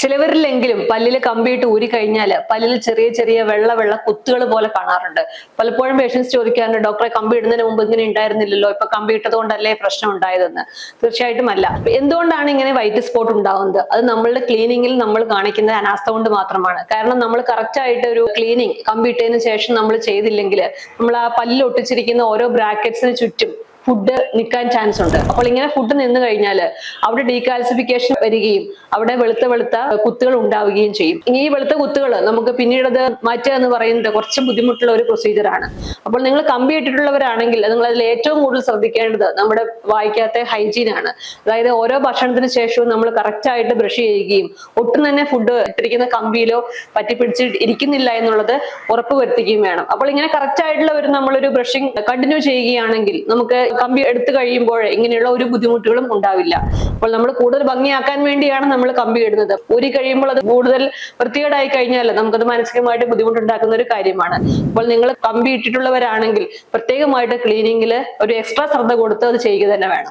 ചിലവരിലെങ്കിലും പല്ലില് കമ്പിയിട്ട് ഊരി കഴിഞ്ഞാൽ പല്ലിൽ ചെറിയ ചെറിയ വെള്ള കുത്തുകൾ പോലെ കാണാറുണ്ട്. പലപ്പോഴും പേഷ്യൻസ് ചോദിക്കാറുണ്ട്, ഡോക്ടറെ കമ്പി ഇടുന്നതിന് മുമ്പ് ഇങ്ങനെ ഉണ്ടായിരുന്നില്ലല്ലോ, ഇപ്പൊ കമ്പി ഇട്ടത് കൊണ്ടല്ലേ പ്രശ്നം ഉണ്ടായതെന്ന്. തീർച്ചയായിട്ടും അല്ല. എന്തുകൊണ്ടാണ് ഇങ്ങനെ വൈറ്റ് സ്പോട്ട് ഉണ്ടാവുന്നത്? അത് നമ്മളുടെ ക്ലീനിങ്ങിൽ നമ്മൾ കാണിക്കുന്ന അനാസ്ഥ കൊണ്ട് മാത്രമാണ്. കാരണം നമ്മൾ കറക്റ്റ് ആയിട്ട് ഒരു ക്ലീനിങ് കമ്പി ഇട്ടതിന് ശേഷം നമ്മൾ ചെയ്തില്ലെങ്കിൽ നമ്മൾ ആ പല്ലിൽ ഒട്ടിച്ചിരിക്കുന്ന ഓരോ ബ്രാക്കറ്റ്സിന് ചുറ്റും ഫുഡ് നിൽക്കാൻ ചാൻസ് ഉണ്ട്. അപ്പോൾ ഇങ്ങനെ ഫുഡ് നിന്ന് കഴിഞ്ഞാൽ അവിടെ ഡീകാൽസിഫിക്കേഷൻ വരികയും അവിടെ വെളുത്ത കുത്തുകൾ ഉണ്ടാവുകയും ചെയ്യും. ഈ വെളുത്ത കുത്തുകൾ നമുക്ക് പിന്നീട് അത് മാറ്റുക എന്ന് പറയുന്നത് കുറച്ച് ബുദ്ധിമുട്ടുള്ള ഒരു പ്രൊസീജിയർ ആണ്. അപ്പോൾ നിങ്ങൾ കമ്പി ഇട്ടിട്ടുള്ളവരാണെങ്കിൽ നിങ്ങൾ അതിൽ ഏറ്റവും കൂടുതൽ ശ്രദ്ധിക്കേണ്ടത് നമ്മുടെ വായിക്കാത്ത ഹൈജീൻ ആണ്. അതായത് ഓരോ ഭക്ഷണത്തിന് ശേഷവും നമ്മൾ കറക്റ്റ് ആയിട്ട് ബ്രഷ് ചെയ്യുകയും ഒട്ടും തന്നെ ഫുഡ് ഇട്ടിരിക്കുന്ന കമ്പിയിലോ പറ്റിപ്പിടിച്ച് ഇരിക്കുന്നില്ല എന്നുള്ളത് ഉറപ്പുവരുത്തുകയും വേണം. അപ്പോൾ ഇങ്ങനെ കറക്റ്റ് ആയിട്ടുള്ള നമ്മളൊരു ബ്രഷിംഗ് കണ്ടിന്യൂ ചെയ്യുകയാണെങ്കിൽ നമുക്ക് കമ്പി എടുത്തു കഴിയുമ്പോൾ ഇങ്ങനെയുള്ള ഒരു ബുദ്ധിമുട്ടുകളും ഉണ്ടാവില്ല. അപ്പോൾ നമ്മൾ കൂടുതൽ ഭംഗിയാക്കാൻ വേണ്ടിയാണ് നമ്മൾ കമ്പി ഇടുന്നത്. ഊരി കഴിയുമ്പോൾ അത് കൂടുതൽ വൃത്തികേടായി കഴിഞ്ഞാൽ നമുക്കത് മാനസികമായിട്ട് ബുദ്ധിമുട്ടുണ്ടാക്കുന്ന ഒരു കാര്യമാണ്. അപ്പോൾ നിങ്ങൾ കമ്പി ഇട്ടിട്ടുള്ളവരാണെങ്കിൽ പ്രത്യേകമായിട്ട് ക്ലീനിങ്ങിൽ ഒരു എക്സ്ട്രാ ശ്രദ്ധ കൊടുത്ത് അത് ചെയ്യുക തന്നെ വേണം.